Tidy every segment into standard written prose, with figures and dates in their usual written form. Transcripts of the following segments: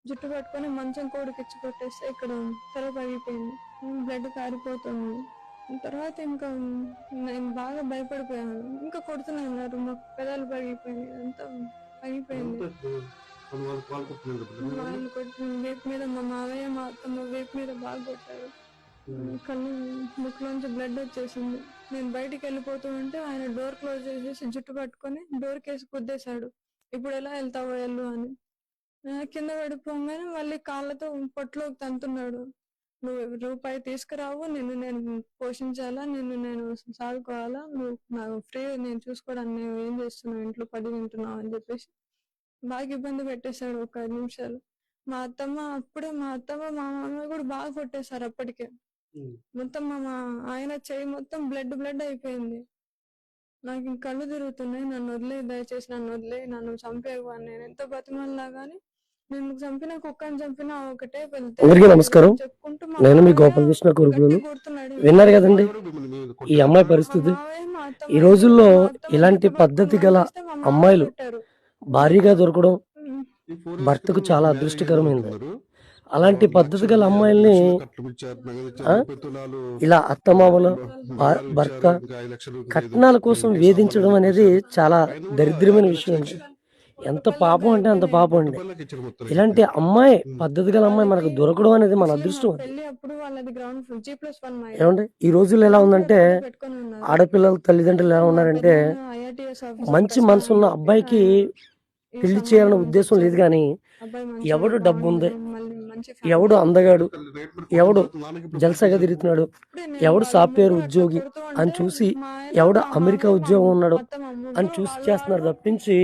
జుట్టు పట్టుకొని మంచం కోడికిచ్చి కొట్టేస్తే ఇక్కడ తల పగిలిపోయింది. బ్లడ్ కారిపోతుంది. తర్వాత ఇంకా నేను బాగా భయపడిపోయాను. ఇంకా కొడుతూనే ఉన్నారు. మాకు పెదాలు పగిలిపోయినాయి. అంతా పగిలిపోయింది. వాళ్ళు కొట్టిన వేపు మీద మా మావయ్య మా అత్తమ్మ వేపు మీద బాగా కొట్టారు. కళ్ళు ముక్కులోంచి బ్లడ్ వచ్చేసింది. నేను బయటికి వెళ్ళిపోతూ ఉంటే ఆయన డోర్ క్లోజ్ చేసేసి జుట్టు పట్టుకొని డోర్ కేసి కుద్దేశాడు. ఇప్పుడు ఎలా వెళ్తావో వెళ్ళు అని. కింద పడిపోగానే మళ్ళీ కాళ్ళతో పొట్టులోకి తంతున్నాడు. నువ్వు రూపాయి తీసుకురావు, నిన్ను నేను పోషించాలా, నిన్ను నేను సాదుకోవాలా, నువ్వు నాకు ఫ్రీ, నేను చూసుకోవడానికి నేను ఏం చేస్తున్నావు, ఇంట్లో పడి వింటున్నావు అని చెప్పేసి బాగా ఇబ్బంది పెట్టేశాడు. ఒక 5 నిమిషాలు మా అత్తమ్మ మా మామ కూడా బాగా కొట్టేశారు. అప్పటికే మొత్తం ఆయన చెయ్యి మొత్తం బ్లడ్ అయిపోయింది. నాకు ఇంక కళ్ళు తిరుగుతున్నాయి. నన్ను వదిలే, దయచేసి నన్ను వదిలే, నన్ను చంపేవు అని నేను ఎంత బతిమాలినా గానీ, నేను చంపిన కుక్కని చంపినా ఒకటే అందరికీ నమస్కారం. నేను మీ గోపాలకృష్ణ కురుపులు. విన్నారు కదండి ఈ అమ్మాయి పరిస్థితి. ఈ రోజుల్లో ఇలాంటి పద్ధతి గల అమ్మాయిలు భారీగా దొరకడం భర్తకు చాలా అదృష్టకరమైంది. అలాంటి పద్ధతి గల అమ్మాయిల్ని ఇలా అత్తమామలు భర్త కట్నాల కోసం వేధించడం అనేది చాలా దరిద్రమైన విషయం అండి. ఎంత పాపం అంటే అంత పాపం అండి. ఇలాంటి అమ్మాయి పద్ధతి గల అమ్మాయి మనకు దొరకడం అనేది మన అదృష్టం. ఏమంటే ఈ రోజుల్లో ఎలా ఉందంటే ఆడపిల్లల తల్లిదండ్రులు ఎలా ఉన్నారంటే మంచి మనసున్న అబ్బాయికి పెళ్లి చేయాలనే ఉద్దేశం లేదు, కానీ ఎవడు డబ్బు ఉంది, ఎవడు అందగాడు, ఎవడు జల్సాగా తిరుగుతున్నాడు, ఎవడు సాఫ్ట్వేర్ ఉద్యోగి అని చూసి, ఎవడు అమెరికా ఉద్యోగం ఉన్నాడు అని చూసి చేస్తున్నారు తప్పించి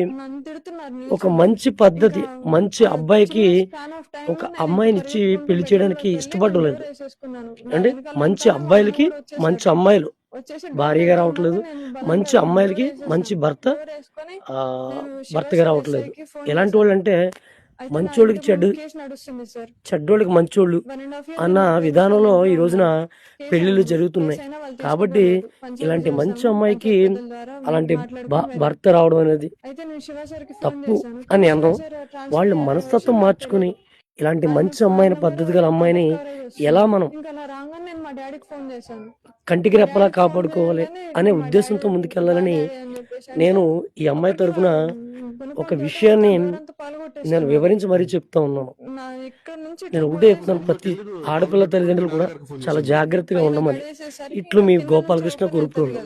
ఒక మంచి పద్ధతి మంచి అబ్బాయికి ఒక అమ్మాయిని ఇచ్చి పెళ్లి చేయడానికి ఇష్టపడలేదు అంటే మంచి అబ్బాయిలకి మంచి అమ్మాయిలు భార్యగా రావట్లేదు, మంచి అమ్మాయిలకి మంచి భర్తగా రావట్లేదు. ఎలాంటి వాళ్ళు అంటే మంచోళ్ళకి చెడ్డోళ్ళకి మంచోళ్ళు అన్న విధానంలో ఈ రోజున పెళ్లిళ్ళు జరుగుతున్నాయి. కాబట్టి ఇలాంటి మంచి అమ్మాయికి అలాంటి భర్త రావడం అనేది తప్పు అని అనడం. వాళ్ళ మనస్తత్వం మార్చుకుని ఇలాంటి మంచి అమ్మాయిని పద్ధతి గల అమ్మాయిని ఎలా మనం కంటికి రెప్పలా కాపాడుకోవాలి అనే ఉద్దేశంతో ముందుకెళ్ళాలని నేను ఈ అమ్మాయి తరపున ఒక విషయాన్ని నేను వివరించి మరీ చెప్తా ఉన్నాను. నేను ఒకటే చెప్తున్నాను, ప్రతి ఆడపిల్ల తల్లిదండ్రులు కూడా చాలా జాగ్రత్తగా ఉండమని. ఇట్లు మీ గోపాలకృష్ణ కురుపులు.